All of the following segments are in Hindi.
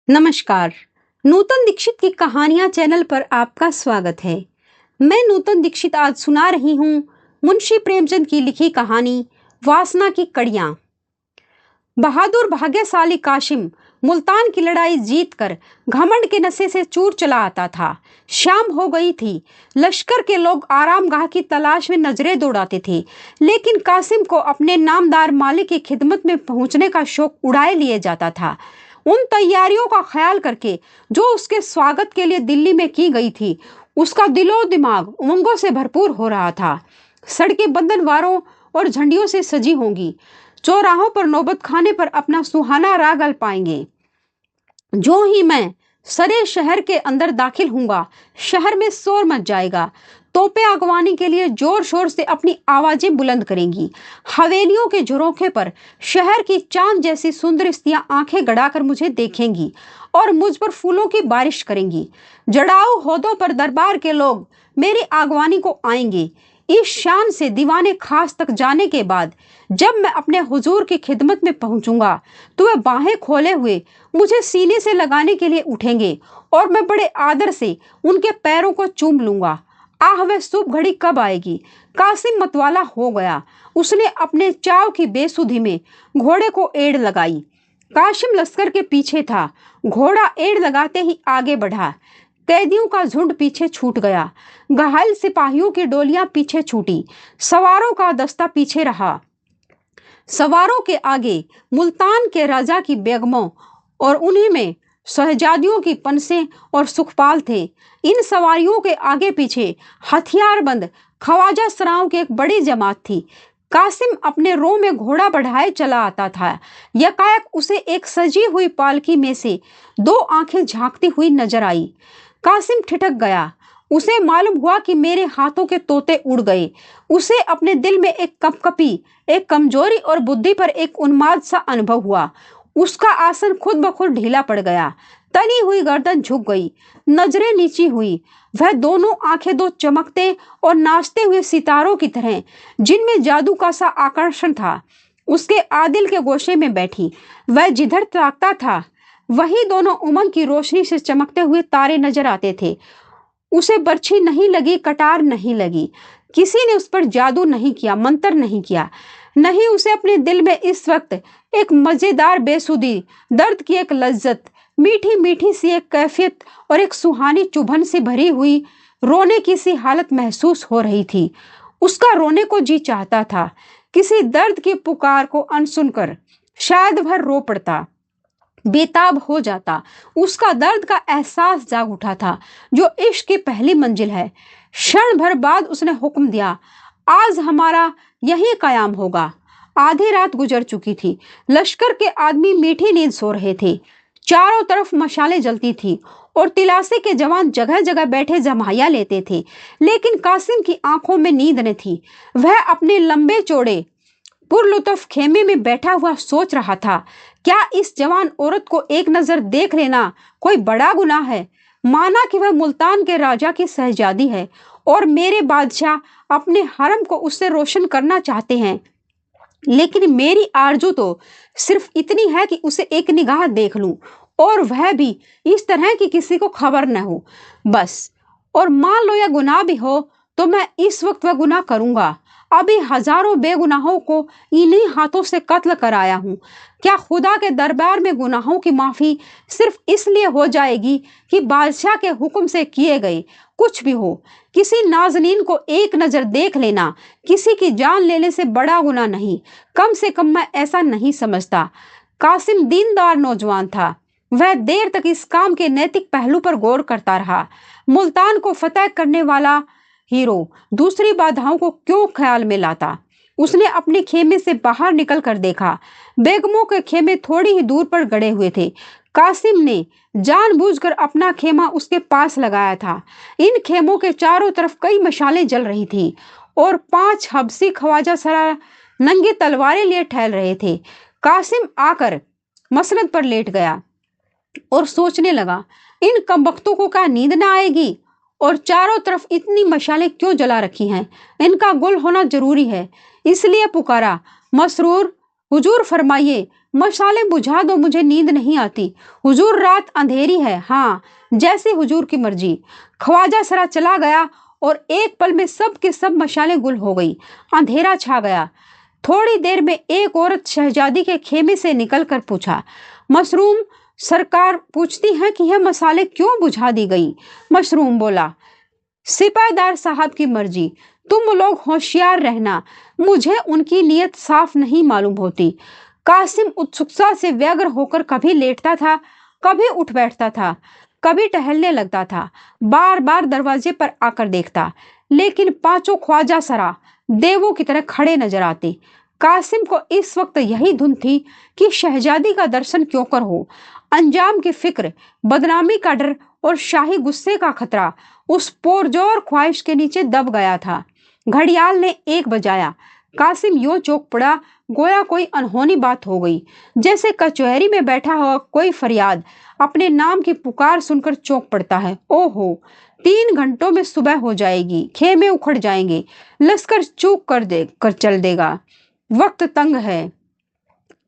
नमस्कार। नूतन दीक्षित की कहानियां चैनल पर आपका स्वागत है। मैं नूतन दीक्षित आज सुना रही हूँ मुंशी प्रेमचंद की लिखी कहानी वासना की कड़ियां। बहादुर भाग्यशाली काशिम मुल्तान की लड़ाई जीतकर घमंड के नशे से चूर चला आता था। शाम हो गई थी। लश्कर के लोग आरामगाह की तलाश में नजरें दौड़ाते थे, लेकिन कासिम को अपने नामदार मालिक की खिदमत में पहुंचने का शौक उड़ाए लिए जाता था। उन तैयारियों का ख्याल करके जो उसके स्वागत के लिए दिल्ली में की गई थी, उसका दिलो दिमाग उमंगों से भरपूर हो रहा था। सड़कें बंधनवारों और झंडियों से सजी होंगी। चौराहों पर नौबत खाने पर अपना सुहाना राग पाएंगे। जो ही मैं सरे शहर के अंदर दाखिल होऊंगा, शहर में शोर मच जाएगा। तोपें अगवानी के लिए जोर शोर से अपनी आवाजें बुलंद करेंगी। हवेलियों के झरोखे पर शहर की चांद जैसी सुंदर स्त्रियां आंखें गड़ाकर मुझे देखेंगी और मुझ पर फूलों की बारिश करेंगी। जड़ाऊ होदों पर दरबार के लोग मेरी आगवानी को आएंगे। इस शान से दीवाने खास तक जाने के बाद जब मैं अपने हुजूर की खिदमत में पहुंचूंगा, तो वे बाहें खोले हुए मुझे सीने से लगाने के लिए उठेंगे और मैं बड़े आदर से उनके पैरों को चूम लूंगा। आह, वह शुभ घड़ी कब आएगी। कासिम मतवाला हो गया। उसने अपने चाव की बेसुधी में घोड़े को एड़ लगाई। काशिम लश्कर के पीछे था। घोड़ा एड़ लगाते ही आगे बढ़ा। कैदियों का झुंड पीछे छूट गया। घायल सिपाहियों की डोलियां पीछे छूटी। सवारों का दस्ता पीछे रहा। सवारों के आगे मुल्तान के राजा की बेगमों और उन्हीं में शहजादियों की पनसें और सुखपाल थे। इन सवारियों के आगे पीछे हथियारबंद ख्वाजा सराओं की एक बड़ी जमात थी। कासिम अपने रो में घोड़ा बढ़ाए चला आता था। यकायक उसे एक सजी हुई पालकी में से दो आंखें झांकती हुई नजर आई। कासिम ठिठक गया। उसे मालूम हुआ कि मेरे हाथों के तोते उड़ गए। उसे अपने दिल में एक कपकपी, एक कमजोरी और बुद्धि पर एक उन्माद सा अनुभव हुआ। उसका आसन खुद ब खुद ढीला पड़ गया। तनी हुई गर्दन झुक गई, नजरें नीची हुई। वह दोनों आंखें दो चमकते और नाचते हुए सितारों की तरह, जिनमें जादू का सा आकर्षण था, उसके आदिल के गोशे में बैठी। वह जिधर ताकता था, वही दोनों उमंग की रोशनी से चमकते हुए तारे नजर आते थे। उसे बर्छी नहीं लगी, कटार नहीं लगी। किसी ने उस पर जादू नहीं किया, मंत्र नहीं किया। नहीं, उसे अपने दिल में इस वक्त एक मजेदार बेसुधी, दर्द की एक लज्जत, मीठी मीठी सी एक कैफियत और एक सुहानी चुभन से भरी हुई रोने की सी हालत महसूस हो रही थी। उसका रोने को जी चाहता था। किसी दर्द की पुकार को अनसुनकर शायद भर रो पड़ता, बेताब हो जाता। उसका दर्द का एहसास जाग उठा था, जो इश्क की पहली मंजिल है। क्षण भर बाद उसने हुक्म दिया, आज हमारा यही कयाम होगा। आधी रात गुजर चुकी थी। लश्कर के आदमी मीठी नींद सो रहे थे। चारों तरफ मशालें जलती थी और तिलासे के जवान जगह जगह बैठे जमाया लेते थे, लेकिन कासिम की आंखों में नींद न थी। वह अपने लंबे चौड़े पुरलुत्फ खेमे में बैठा हुआ सोच रहा था, क्या इस जवान औरत को एक नजर देख लेना कोई बड़ा गुनाह है। माना कि वह मुल्तान के राजा की शहजादी है और मेरे बादशाह अपने हरम को उससे रोशन करना चाहते हैं, लेकिन मेरी आरजू तो सिर्फ इतनी है कि उसे एक निगाह देख लूं, और वह भी इस तरह कि किसी को खबर न हो, बस। और मान लो यह गुनाह भी हो, तो मैं इस वक्त वह गुनाह करूंगा। अभी हजारों बेगुनाहों को इन्हीं हाथों से कत्ल कराया हूं। क्या खुदा के दरबार में गुनाहों की माफी सिर्फ इसलिए हो जाएगी कि बादशाह के हुक्म से किए गए कुछ भी हो। किसी नाजनीन को एक नजर देख लेना किसी की जान लेने से बड़ा गुनाह नहीं, कम से कम मैं ऐसा नहीं समझता। कासिम दीनदार नौजवान था। वह देर तक इस काम के नैतिक पहलू पर गौर करता रहा। मुल्तान को फतह करने वाला हीरो दूसरी बाधाओं को क्यों ख्याल में लाता। उसने अपने खेमे से बाहर निकल कर देखा। बेगमों के खेमे थोड़ी ही दूर पर गड़े हुए थे। कासिम ने जानबूझकर अपना खेमा उसके पास लगाया था। इन खेमों के चारों तरफ कई मशालें जल रही थी और 5 हबसी ख्वाजा सरा नंगी तलवारें लिए ठहर रहे थे। कासिम आकर मसनद पर लेट गया और सोचने लगा, इन कमबख्तों को क्या नींद ना आएगी, और चारों तरफ इतनी मशालें क्यों जला रखी हैं। इनका गुल होना जरूरी है। इसलिए पुकारा, मसरूर हुजूर फरमाइए, मशाले बुझा दो, मुझे नींद नहीं आती। हुजूर रात अंधेरी है। हाँ, जैसे हुजूर की मर्जी। ख्वाजा सरा चला गया और एक पल में सब के सब मशालें गुल हो गई। अंधेरा छा गया। थोड़ी देर में एक औरत शहजादी के खेमे से निकलकर पूछा, मशरूम सरकार पूछती हैं कि यह मसाले क्यों बुझा दी गई? मशरूम बोला, सिपाहीदार साहब की मर्जी। तुम लोग होशियार रहना, मुझे उनकी नीयत साफ नहीं मालूम होती। कासिम उत्सुकता से व्यग्र होकर कभी लेटता था, कभी उठ बैठता था, कभी टहलने लगता था, बार बार दरवाजे पर आकर देखता, लेकिन पांचों ख्वाजा सरा देवों की तरह खड़े नजर आते। कासिम को इस वक्त यही धुन थी कि शहजादी का दर्शन क्यों कर हो। अंजाम की फिक्र, बदनामी का डर और शाही गुस्से का खतरा उस पुरजोर ख्वाहिश के नीचे दब गया था। घड़ियाल ने 1 बजाया। कासिम यूं चौंक पड़ा, गोया कोई अनहोनी बात हो गई। जैसे कचहरी में बैठा हुआ कोई फरियाद अपने नाम की पुकार सुनकर चौंक पड़ता है। ओहो, 3 घंटों में सुबह हो जाएगी, खेमे उखड़ जाएंगे, लश्कर चूक कर चल देगा। वक्त तंग है,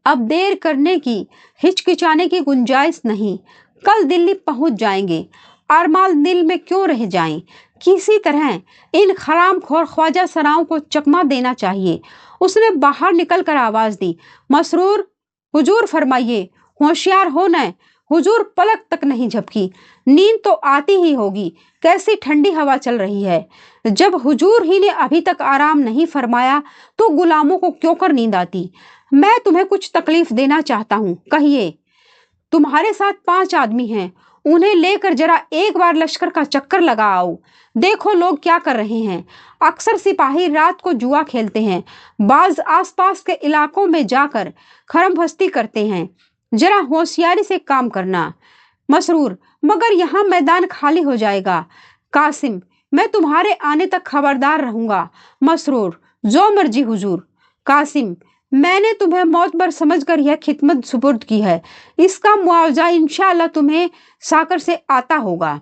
अब देर करने की, हिचकिचाने की गुंजाइश नहीं। कल दिल्ली पहुंच जाएंगे, आरमाल दिल में क्यों रह जाएं। किसी तरह इन हरामखोर ख्वाजा सराओं को चकमा देना चाहिए। उसने बाहर निकलकर आवाज दी, मसरूर, हुजूर फरमाइए, होशियार हो न। हुजूर पलक तक नहीं झपकी। नींद तो आती ही होगी, कैसी ठंडी हवा चल रही है। जब हुजूर ही ने अभी तक आराम नहीं फरमाया तो गुलामों को क्यों कर नींद आती। मैं तुम्हें कुछ तकलीफ देना चाहता हूँ, कहिए। तुम्हारे साथ 5 आदमी हैं, उन्हें लेकर जरा एक बार लश्कर का चक्कर लगा आओ। देखो लोग क्या कर रहे हैं। अक्सर सिपाही रात को जुआ खेलते हैं, बाज आसपास के इलाकों में जाकर खरमफस्ती करते हैं। जरा होशियारी से काम करना। मसरूर, मगर यहाँ मैदान खाली हो जाएगा। कासिम, मैं तुम्हारे आने तक खबरदार रहूंगा। मसरूर, जो मर्जी हुजूर। कासिम, मैंने तुम्हें मौतबर समझकर यह खिदमत सुपुर्द की है, इसका मुआवजा इंशाअल्लाह तुम्हें साकर से आता होगा।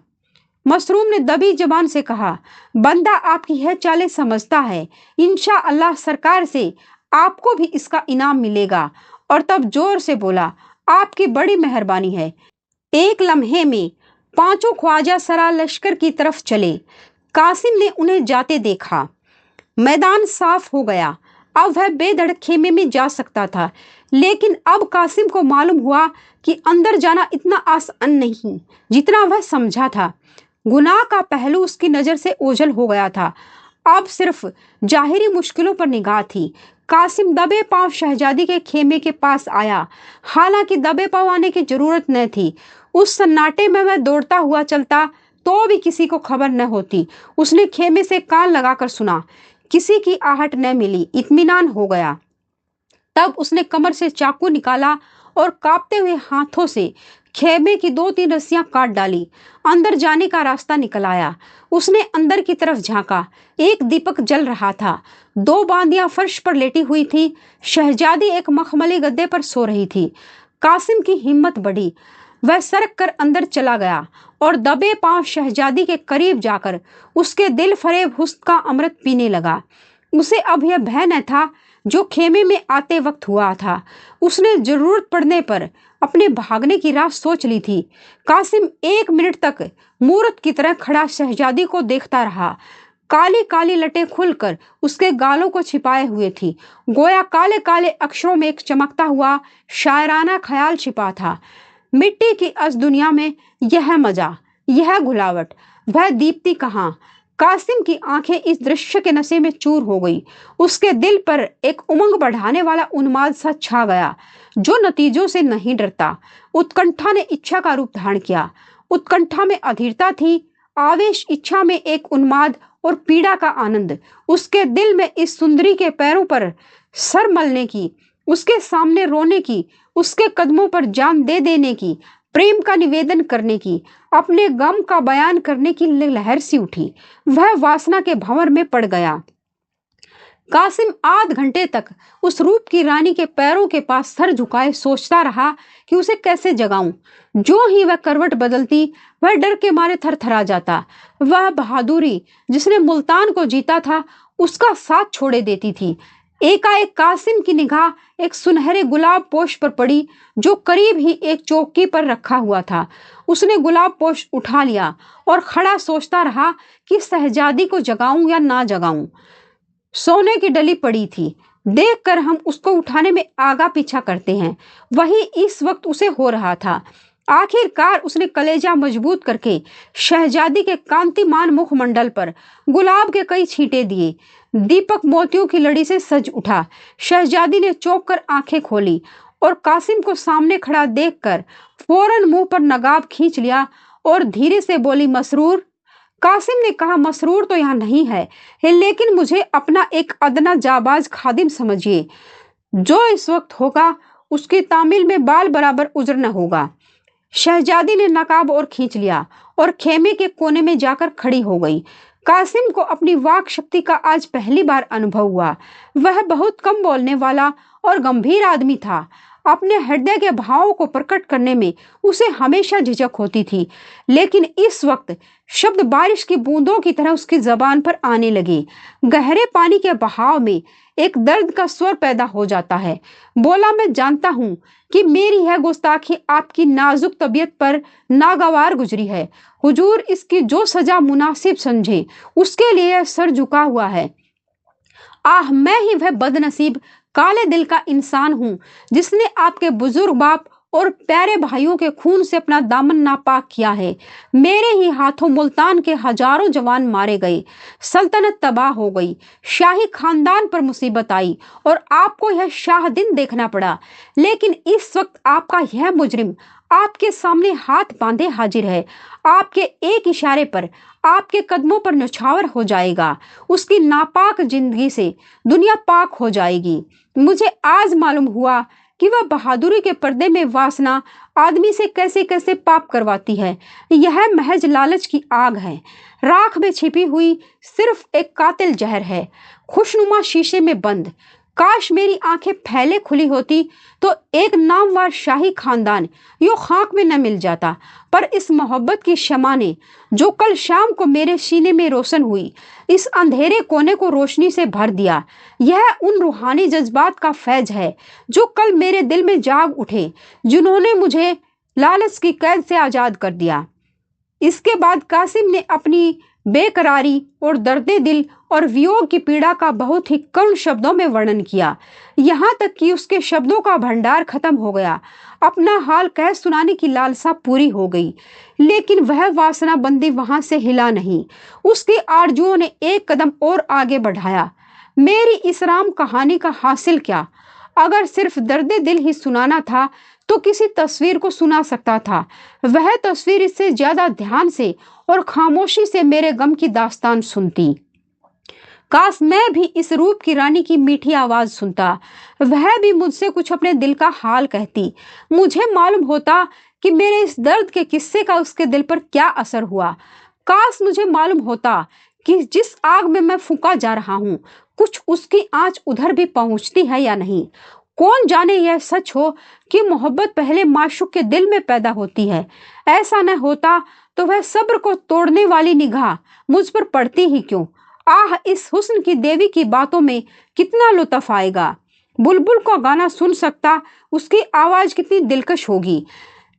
मसरूम ने दबी जबान से कहा, बंदा आपकी यह चालें समझता है, इंशाअल्लाह सरकार से आपको भी इसका इनाम मिलेगा। और तब जोर से बोला, आपकी बड़ी मेहरबानी है। एक लम्हे में 5 ख्वाजा सरा लश्कर की तरफ चले। कासिम ने उन्हें जाते देखा। मैदान साफ हो गया, अब वह बेधड़क खेमे में जा सकता था। लेकिन अब कासिम को मालूम हुआ कि अंदर जाना इतना आसान नहीं जितना वह समझा था। गुनाह का पहलू उसकी नजर से ओझल हो गया था। अब सिर्फ जाहिरी मुश्किलों पर निगाह थी। कासिम दबे पांव शहजादी के खेमे के पास आया। हालांकि दबे पांव आने की जरूरत न थी। उस सन्नाटे में वह दौड़ता हुआ चलता तो भी किसी को खबर न होती। उसने खेमे से कान लगाकर सुना, किसी की आहट न मिली। इत्मीनान हो गया। तब उसने कमर से चाकू निकाला और कांपते हुए हाथों से खेमे की 2-3 रस्सियां काट डाली। अंदर जाने का रास्ता निकल आया। उसने अंदर की तरफ झांका। एक दीपक जल रहा था। 2 बांदियां फर्श पर लेटी हुई थी। शहजादी एक मखमली गद्दे पर सो रही थी। कासिम की हिम्मत बढ़ी। वह सरक कर अंदर चला गया और दबे पांव शहजादी के करीब जाकर उसके दिल फरेब हुस्न का अमृत पीने लगा। उसे अब यह भय न था जो खेमे में आते वक्त हुआ था। उसने जरूरत पड़ने पर अपने भागने की राह सोच ली थी। कासिम 1 मिनट तक मूर्त की तरह खड़ा शहजादी को देखता रहा। काली काली लटें खुलकर उसके गालों को छिपाए हुए थी। गोया काले काले अक्षरों में एक चमकता हुआ शायराना ख्याल छिपा था। मिट्टी की इस दुनिया में यह मजा, यह घुलावट, वह दीप्ति कहाँ। कासिम की आंखें इस दृश्य के नशे में चूर हो गई। उसके दिल पर एक उमंग बढ़ाने वाला उन्माद सा छा गया जो नतीजों से नहीं डरता। उत्कंठा ने इच्छा का रूप धारण किया। उत्कंठा में अधीरता थी, आवेश, इच्छा में एक उन्माद और पीड़ा का आनंद। उसके दिल में इस सुंदरी के पैरों पर सर मलने की, उसके सामने रोने की, उसके कदमों पर जान दे देने की, प्रेम का निवेदन करने की, अपने गम का बयान करने की लहर सी उठी। वह वासना के भंवर में पड़ गया। कासिम आध घंटे तक उस रूप की रानी के पैरों के पास सर झुकाए सोचता रहा कि उसे कैसे जगाऊं। जो ही वह करवट बदलती वह डर के मारे थरथरा जाता। वह बहादुरी जिसने मुल्तान को जीता था उसका साथ छोड़े देती थी। एकाएक कासिम की निगाह एक सुनहरे गुलाब पोश पर पड़ी जो करीब ही एक चौकी पर रखा हुआ था। उसने गुलाब पोश उठा लिया और खड़ा सोचता रहा कि शहजादी को जगाऊं या ना जगाऊं। सोने की डली पड़ी थी, देखकर हम उसको उठाने में आगा पीछा करते हैं, वही इस वक्त उसे हो रहा था। आखिरकार उसने कलेजा मजबूत करके शहजादी के कांतिमान मुखमंडल पर गुलाब के कई छींटे दिए। दीपक मोतियों की लड़ी से सज उठा। शहजादी ने चौंक कर आंखें खोली और कासिम को सामने खड़ा देखकर फौरन मुंह पर नगाब खींच लिया और धीरे से बोली, मसरूर। कासिम ने कहा, मसरूर तो यहाँ नहीं है, लेकिन मुझे अपना एक अदना जाबाज खादिम समझिए। जो इस वक्त होगा उसकी तामील में बाल बराबर उजर न होगा। शहजादी ने नकाब और खींच लिया और खेमे के कोने में जाकर खड़ी हो गई। कासिम को अपनी वाक शक्ति का आज पहली बार अनुभव हुआ। वह बहुत कम बोलने वाला और गंभीर आदमी था। अपने हृदय के भावों को प्रकट करने में उसे हमेशा झिझक होती थी, लेकिन इस वक्त शब्द बारिश की बूंदों की तरह उसकी जबान पर आने लगे। गहरे पानी के बहाव में एक दर्द का स्वर पैदा हो जाता है। बोला, मैं जानता हूं कि मेरी यह गुस्ताखी आपकी नाजुक तबीयत पर नागवार गुजरी है। हुजूर इसकी जो सजा मुनासिब समझे उसके लिए सर झुका हुआ है। आह, मैं ही वह बदनसीब काले दिल का इंसान हूं जिसने आपके बुजुर्ग बाप और प्यारे भाइयों के खून से अपना दामन नापाक किया है। मेरे ही हाथों मुल्तान के हजारों जवान मारे गए, सल्तनत तबाह हो गई, शाही खानदान पर मुसीबत आई और आपको यह शाह दिन देखना पड़ा। लेकिन इस वक्त आपका यह मुजरिम आपके सामने हाथ बांधे हाजिर है। आपके एक इशारे पर आपके कदमों पर न्यौछावर हो जाएगा। उसकी नापाक जिंदगी से दुनिया पाक हो जाएगी। मुझे आज मालूम हुआ कि वह बहादुरी के पर्दे में वासना आदमी से कैसे कैसे पाप करवाती है। यह महज लालच की आग है, राख में छिपी हुई सिर्फ एक कातिल जहर है, खुशनुमा शीशे में बंद। काश मेरी आंखें फैले खुली होती तो एक नामवार शाही खानदान यूं खाक में न मिल जाता, पर इस मोहब्बत की शमा ने जो कल शाम को मेरे सीने में रोशन हुई, इस अंधेरे कोने को रोशनी से भर दिया। यह उन रूहानी जज्बात का फैज है जो कल मेरे दिल में जाग उठे, जिन्होंने मुझे लालच की कैद से आजाद कर दिया। इसके बाद कासिम ने अपनी बेकरारी और दर्दे दिल और वियोग की पीड़ा का बहुत ही करुण शब्दों में वर्णन किया, यहाँ तक कि उसके शब्दों का भंडार खत्म हो गया। अपना हाल कह सुनाने की लालसा पूरी हो गई, लेकिन वह वासना बंदी वहां से हिला नहीं। उसकी आरजुओं ने एक कदम और आगे बढ़ाया। मेरी इस राम कहानी का हासिल क्या? अगर सिर्फ दर्दे दिल ही सुनाना था तो किसी तस्वीर को सुना सकता था। वह तस्वीर इससे ज्यादा ध्यान से और खामोशी से मेरे गम की दास्तान सुनती। काश मैं भी इस रूप की रानी की मीठी आवाज सुनता, वह भी मुझसे कुछ अपने दिल का हाल कहती। मुझे मालूम होता कि मेरे इस दर्द के किस्से का उसके दिल पर क्या असर हुआ। काश मुझे मालूम होता कि जिस आग में मैं फूंका जा रहा हूँ, कुछ उसकी आंच उधर भी पहुंचती है या नहीं। कौन जाने यह सच हो कि मोहब्बत पहले माशूक के दिल में पैदा होती है। ऐसा न होता तो वह सब्र को तोड़ने वाली निगाह मुझ पर पड़ती ही क्यों। आह, इस हुस्न की देवी की बातों में कितना लुत्फ आएगा। बुलबुल को गाना सुन सकता, उसकी आवाज कितनी दिलकश होगी,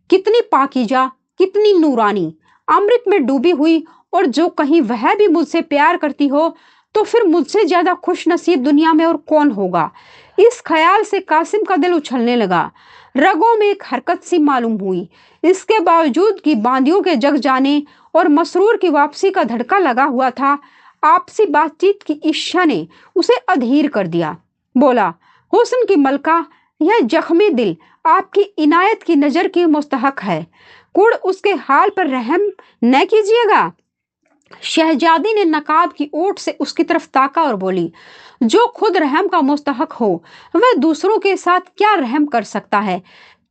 कितनी पाकीजा, कितनी नूरानी, अमृत में डूबी हुई। और जो कहीं वह भी मुझसे प्यार करती हो तो फिर मुझसे ज्यादा खुश नसीब दुनिया में और कौन होगा। इस ख्याल से कासिम का दिल उछलने लगा। रगों में एक हरकत सी मालूम हुई। इसके बावजूद कि बांदियों के जग जाने और मसरूर की वापसी का धड़का लगा हुआ था, आपसी बातचीत की इच्छा ने उसे अधीर कर दिया। बोला, हुस्न की मलका, यह जख्मी दिल आपकी इनायत की नजर की मुस्तहक है। कुड़ उसके हाल पर रहम न कीजिएगा। शहजादी ने नकाब की ओट से उसकी तरफ ताका और बोली, जो खुद रहम का मुस्तहक हो वह दूसरों के साथ क्या रहम कर सकता है।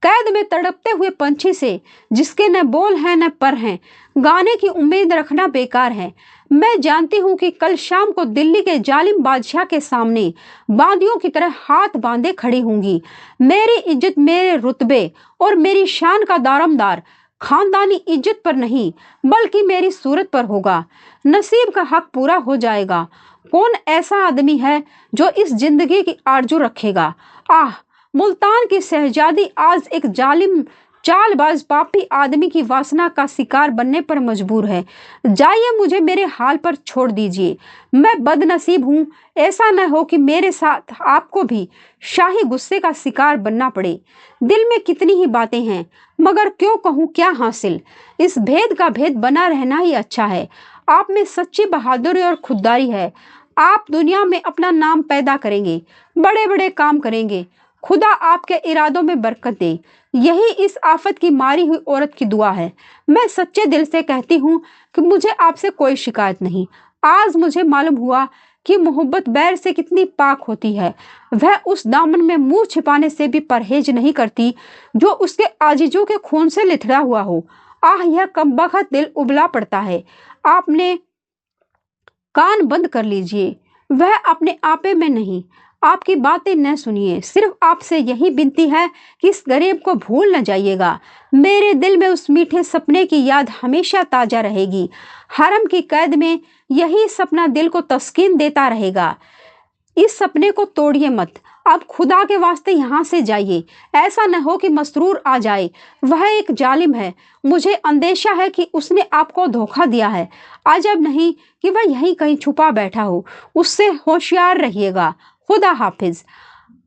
कैद में तड़पते हुए पंछी से जिसके न बोल हैं न पर हैं, गाने की उम्मीद रखना बेकार है। मैं जानती हूँ कि कल शाम को दिल्ली के जालिम बादशाह के सामने बांदियों की तरह हाथ बांधे खड़ी होंगी। मेरी इज्जत मेरे रुतबे और मेरी शान का दारोमदार खानदानी इज्जत पर नहीं बल्कि मेरी सूरत पर होगा। नसीब का हक पूरा हो जाएगा कौन ऐसा आदमी है जो इस जिंदगी की आरजू रखेगा? आह, मुल्तान की शहजादी आज एक जालिम चालबाज पापी आदमी की वासना का शिकार बनने पर मजबूर है। जाइए, मुझे मेरे हाल पर छोड़ दीजिए। मैं बदनसीब हूँ, ऐसा न हो कि मेरे साथ आपको भी शाही गुस्से का शिकार बनना पड़े। दिल में कितनी ही बातें हैं, मगर क्यों कहूँ क्या हासिल। इस भेद का भेद बना रहना ही अच्छा है। आप में सच्ची बहादुरी और खुददारी है। आप दुनिया में अपना नाम पैदा करेंगे, बड़े बड़े काम करेंगे। खुदा आपके इरादों में बरकत दे। यही इस आफत की मारी हुई औरत की दुआ है। मैं सच्चे दिल से कहती हूँ कि मुझे आपसे कोई शिकायत नहीं। आज मुझे मालूम हुआ कि मोहब्बत बैर से कितनी पाक होती है। वह उस दामन में मुंह छिपाने से भी परहेज नहीं करती जो उसके आजिजों के खून से लिथड़ा हुआ हो। आह, यह कमबख्त दिल उबला पड़ता है। आपने कान बंद कर लीजिए। वह अपने आपे में नहीं, आपकी बातें न सुनिए। सिर्फ आपसे यही विनती है कि इस गरीब को भूल न जाइएगा। मेरे दिल में उस मीठे सपने की याद हमेशा ताजा रहेगी। हरम की कैद में यही सपना दिल को तस्कीन देता रहेगा। इस सपने को तोड़िए मत। आप खुदा के वास्ते यहाँ से जाइए। ऐसा न हो कि मसरूर आ जाए। वह एक जालिम है। मुझे अंदेशा है कि उसने आपको धोखा दिया है। अजब नहीं कि वह यहीं कहीं छुपा बैठा हो। उससे होशियार रहिएगा। खुदा हाफिज।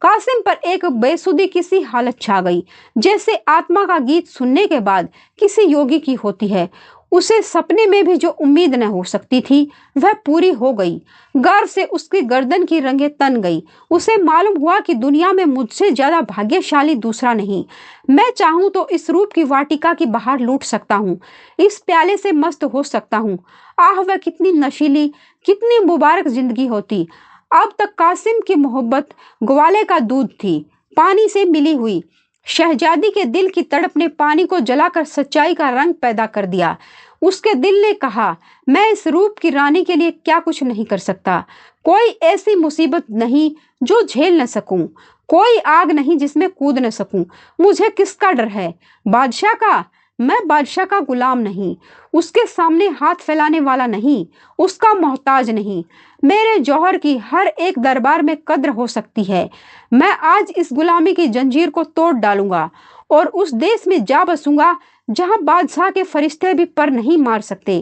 कासिम पर एक बेसुधी किसी हालत छा गई, जैसे आत्मा का गीत सुनने के बाद किसी योगी की होती है। उसे सपने में भी जो उम्मीद न हो सकती थी वह पूरी हो गई। गर्व से उसकी गर्दन की रंगें तन गई। उसे मालूम हुआ कि दुनिया में मुझसे ज्यादा भाग्यशाली दूसरा नहीं। मैं चाहूं तो इस रूप की वाटिका की बाहर लूट सकता हूँ, इस प्याले से मस्त हो सकता हूँ। आह, वह कितनी नशीली, कितनी मुबारक जिंदगी होती। अब तक कासिम की मोहब्बत ग्वाले का दूध थी, पानी से मिली हुई। शहजादी के दिल की तड़प ने पानी को जलाकर सच्चाई का रंग पैदा कर दिया। उसके दिल ने कहा, मैं इस रूप की रानी के लिए क्या कुछ नहीं कर सकता। कोई ऐसी मुसीबत नहीं जो झेल न सकूं, कोई आग नहीं जिसमें कूद न सकूं। मुझे किसका डर है? बादशाह का। मैं बादशाह का गुलाम नहीं, उसके सामने हाथ फैलाने वाला नहीं, उसका मोहताज नहीं। मेरे जौहर की हर एक दरबार में कद्र हो सकती है। मैं आज इस गुलामी की जंजीर को तोड़ डालूंगा और उस देश में जा बसूंगा जहां बादशाह के फरिश्ते भी पर नहीं मार सकते।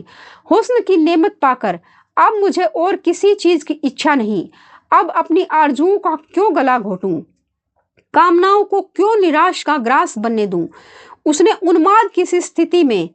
हुस्न की नेमत पाकर अब मुझे और किसी चीज की इच्छा नहीं। अब अपनी आरजुओं का क्यों गला घोटूं, कामनाओं को क्यों निराश का ग्रास बनने दूं। उसने उन्माद की सी स्थिति में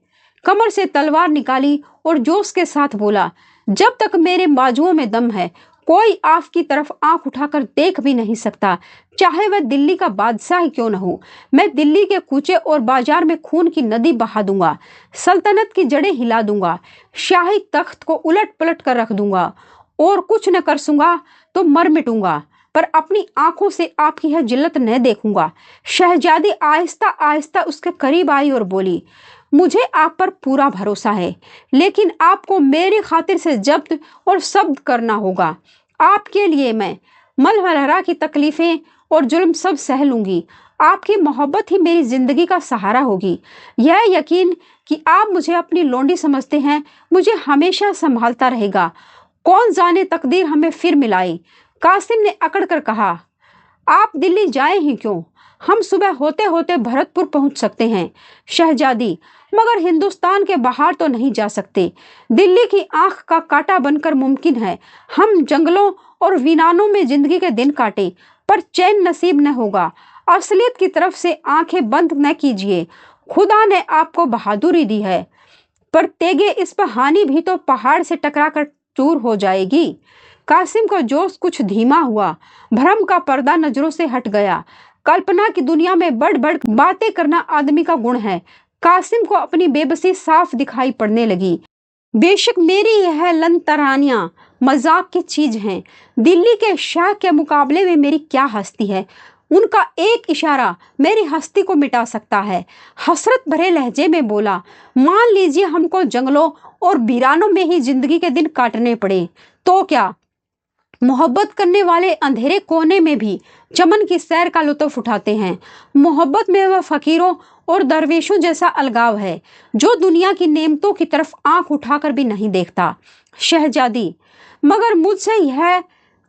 कमर से तलवार निकाली और जोश के साथ बोला, जब तक मेरे बाजुओं में दम है कोई आपकी तरफ आंख उठाकर देख भी नहीं सकता, चाहे वह दिल्ली का बादशाह ही क्यों न हो। मैं दिल्ली के कूचे और बाजार में खून की नदी बहा दूंगा, सल्तनत की जड़ें हिला दूंगा, शाही तख्त को उलट पलट कर रख दूंगा और कुछ न कर सूंगा तो मर मिटूंगा, पर अपनी आंखों से आपकी यह जिल्लत न देखूंगा। शहजादी आहिस्ता आहिस्ता उसके करीब आई और बोली, मुझे आप पर पूरा भरोसा है, लेकिन आपको मेरी खातिर से जब्त और शब्द करना होगा। आपके लिए मैं मलहरा की तकलीफें और जुल्म सब सह लूंगी। आपकी मोहब्बत ही मेरी जिंदगी का सहारा होगी। यह यकीन कि आप मुझे अपनी लोंडी समझते हैं मुझे हमेशा संभालता रहेगा। कौन जाने तकदीर हमें फिर मिलाए। कासिम ने अकड़ कर कहा, आप दिल्ली जाए ही क्यों? हम सुबह होते होते भरतपुर पहुंच सकते हैं। शहजादी, मगर हिंदुस्तान के बाहर तो नहीं जा सकते। दिल्ली की आंख का कांटा बनकर मुमकिन है हम जंगलों और वीरानों में जिंदगी के दिन काटे, पर चैन नसीब न होगा। असलियत की तरफ से आंखें बंद न कीजिए। खुदा ने आपको बहादुरी दी है, पर तेगे इस पर हानि भी तो पहाड़ से टकरा कर चूर हो जाएगी। कासिम का जोश कुछ धीमा हुआ। भ्रम का पर्दा नजरों से हट गया। कल्पना की दुनिया में बढ़ बढ़ बातें करना आदमी का गुण है। कासिम को अपनी बेबसी साफ दिखाई पड़ने लगी। बेशक मेरी यह लंतरानियां मजाक की चीज हैं। दिल्ली के शाह के मुकाबले में मेरी क्या हस्ती है। उनका एक इशारा मेरी हस्ती को मिटा सकता है। हसरत भरे लहजे में बोला, मान लीजिए हमको जंगलों और वीरानों में ही जिंदगी के दिन काटने पड़े तो क्या? मोहब्बत करने वाले अंधेरे कोने में भी चमन की सैर का लुत्फ उठाते हैं। मोहब्बत में वह फकीरों और दरवेशों जैसा अलगाव है जो दुनिया की नेमतों की तरफ आंख उठाकर भी नहीं देखता। शहजादी, मगर मुझसे यह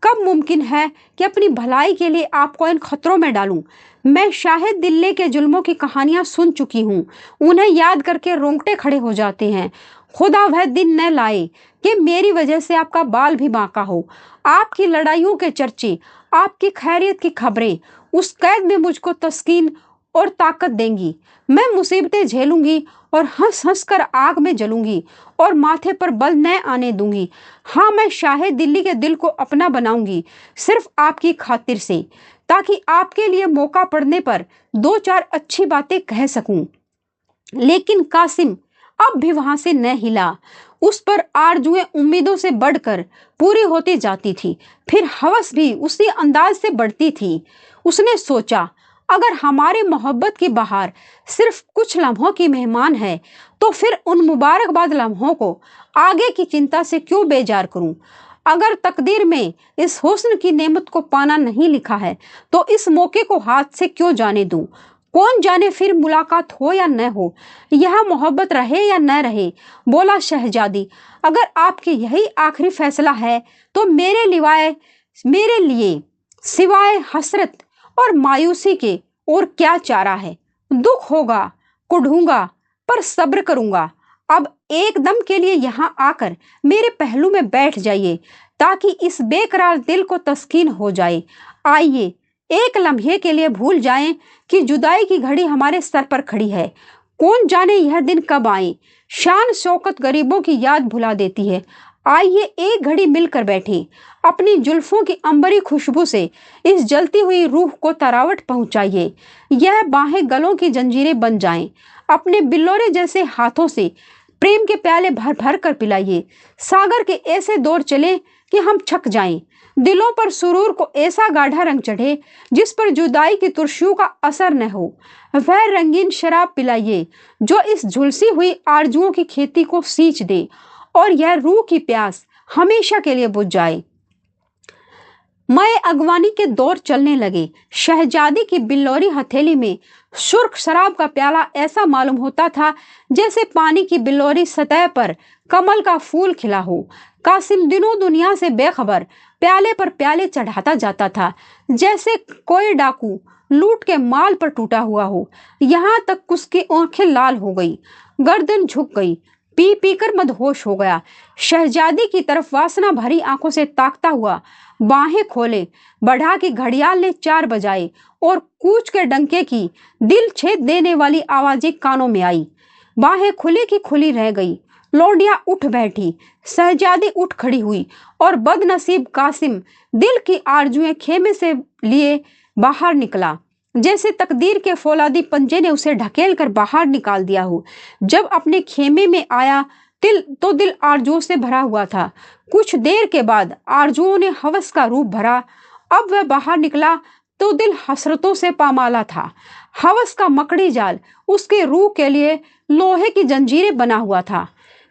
कब मुमकिन है कि अपनी भलाई के लिए आपको इन खतरों में डालूं? मैं शाहिद दिल्ली के जुल्मों की कहानियां सुन चुकी हूँ, उन्हें याद करके रोंगटे खड़े हो जाते हैं। खुदा वह दिन न लाए कि मेरी वजह से आपका बाल भी बांका हो। आपकी लड़ाइयों के चर्चे, आपकी खैरियत की खबरें उस कैद में मुझको तस्कीन और ताकत देंगी। मैं मुसीबतें झेलूंगी और हंस हंस कर आग में जलूंगी और माथे पर बल न आने दूंगी। हाँ, मैं शाहिद दिल्ली के दिल को अपना बनाऊंगी, सिर्फ आपकी खातिर से, ताकि आपके लिए मौका पड़ने पर दो चार अच्छी बातें कह सकूं। लेकिन कासिम अब भी वहां से न हिला। उस पर आरजुएं उम्मीदों से बढ़कर पूरी होती जाती थी, फिर हवस भी उसी अंदाज से बढ़ती थी। उसने सोचा, अगर हमारी मोहब्बत की बहार सिर्फ कुछ लम्हों की मेहमान है, तो फिर उन मुबारकबाद लम्हों को आगे की चिंता से क्यों बेजार करूं? अगर तकदीर में इस हुस्न की नेमत को पाना नहीं लिखा है, तो इस मौके को हाथ से क्यों जाने दूं? कौन जाने फिर मुलाकात हो या न हो, यह मोहब्बत रहे या न रहे। बोला शहजादी, अगर आपके यही आखिरी फैसला है तो मेरे लिए सिवाय हसरत और मायूसी के और क्या चारा है? दुख होगा, कुढ़ूंगा, पर सब्र करूंगा। अब एकदम के लिए यहाँ आकर मेरे पहलू में बैठ जाइए, ताकि इस बेकरार दिल को तस्कीन हो जाए। आइए, एक लम्हे के लिए भूल जाएं कि जुदाई की घड़ी हमारे सर पर खड़ी है। कौन जाने यह दिन कब आए। शान शौकत गरीबों की याद भुला देती है। आइए एक घड़ी मिलकर बैठे, अपनी जुल्फों की अंबरी खुशबू से इस जलती हुई रूह को तरावट पहुंचाइए। यह बाहें गलों की जंजीरें बन जाएं। अपने बिल्लोरे जैसे हाथों से प्रेम के प्याले भर भर कर पिलाइए। सागर के ऐसे दौर चले कि हम छक जाएं। दिलों पर सुरूर को ऐसा गाढ़ा रंग चढ़े जिस पर जुदाई की तुर्शियों का असर न हो। वह रंगीन शराब पिलाइए जो इस झुलसी हुई आरजुओं की खेती को सींच दे और यह रूह की प्यास हमेशा के लिए बुझ जाए। मय अगवानी के दौर चलने लगे। शहजादी की बिल्लौरी हथेली में सुर्ख शराब का प्याला ऐसा मालूम होता था जैसे पानी की बिल्लौरी सतह पर कमल का फूल खिला हो। कासिम दिनों दुनिया से बेखबर प्याले पर प्याले चढ़ाता जाता था, जैसे कोई डाकू लूट के माल पर टूटा हुआ हो। यहाँ तक उसकी आंखें लाल हो गई, गर्दन झुक गई, पी पी कर मदहोश हो गया। शहजादी की तरफ वासना भरी आंखों से ताकता हुआ बाहें खोले, बढ़ा की घड़ियाल ने 4 बजाए और कूच के डंके की दिल छेद देने वाली आवाजें कानों में आई। बाहें खुली की खुली रह गई। लौंडिया उठ बैठी, शहजादी उठ खड़ी हुई और बदनसीब कासिम दिल की आरजुएं खेमे से लिए बाहर निकला, जैसे तकदीर के फौलादी पंजे ने उसे ढकेल कर बाहर निकाल दिया हो। जब अपने खेमे में आया दिल आरजुओं से भरा हुआ था। कुछ देर के बाद आरजुओं ने हवस का रूप भरा। अब वह बाहर निकला तो दिल हसरतों से पामाला था। हवस का मकड़ी जाल उसके रूह के लिए लोहे की जंजीरें बना हुआ था।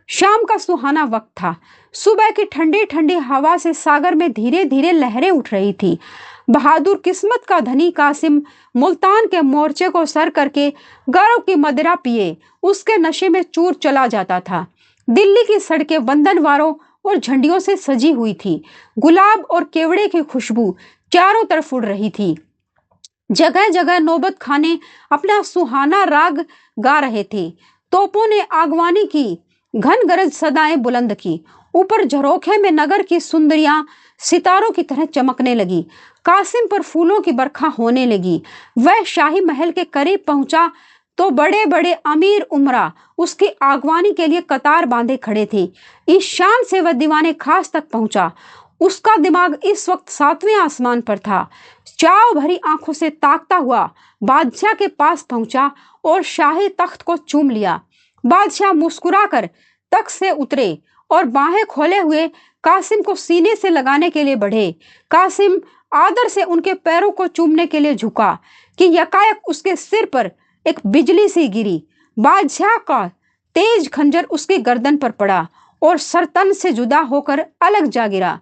शाम का सुहाना वक्त था। सुबह की ठंडी ठंडी हवा से सागर में धीरे धीरे लहरें उठ रही थी। बहादुर किस्मत का धनी कासिम मुल्तान के मोर्चे को सर करके गौरव की मदिरा पिए उसके नशे में चूर चला जाता था। दिल्ली की सड़कें वंदनवारों और झंडियों से सजी हुई थी। गुलाब और केवड़े की खुशबू चारों तरफ उड़ रही थी। जगह जगह नौबत खाने अपना सुहाना राग गा रहे थे। तोपों ने आगवानी की घन गरज सदाएं बुलंद की। ऊपर झरोखे में नगर की सुंदरियां सितारों की तरह चमकने लगी। कासिम पर फूलों की बरखा होने लगी। वह शाही महल के करीब पहुंचा तो बड़े बड़े अमीर उमरा उसकी आगवानी के लिए कतार बांधे खड़े थे। इस शान से वह दीवाने खास तक पहुंचा। उसका दिमाग इस वक्त 7वें आसमान पर था। चाव भरी आंखों से ताकता हुआ बादशाह के पास पहुंचा और शाही तख्त को चूम लिया। बादशाह मुस्कुराकर तख्त से उतरे और बाहें खोले हुए कासिम को सीने से लगाने के लिए बढ़े। कासिम आदर से उनके पैरों को चूमने के लिए झुका कि यकायक उसके सिर पर एक बिजली सी गिरी। बादशाह का तेज खंजर उसकी गर्दन पर पड़ा और सरतन से जुदा होकर अलग जा गिरा।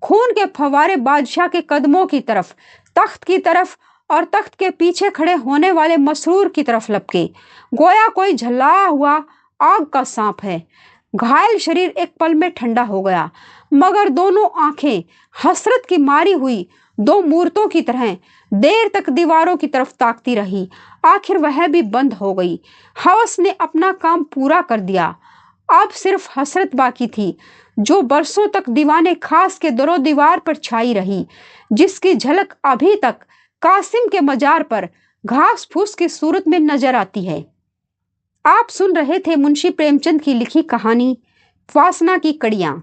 खून के फव्वारे बादशाह के कदमों की तरफ, तख्त की तरफ और तख्त के पीछे खड़े होने वाले मसरूर की तरफ लपके, गोया कोई झल्लाया हुआ आग का सांप है। घायल शरीर एक पल में ठंडा हो गया, मगर दोनों आंखें हसरत की मारी हुई दो मूर्तों की तरह देर तक दीवारों की तरफ ताकती रही। आखिर वह भी बंद हो गई। हवस ने अपना काम पूरा कर दिया। अब सिर्फ हसरत बाकी थी, जो बरसों तक दीवाने खास के दरो दीवार पर छाई रही, जिसकी झलक अभी तक कासिम के मजार पर घास फूस की सूरत में नजर आती है। आप सुन रहे थे मुंशी प्रेमचंद की लिखी कहानी वासना की कड़ियां।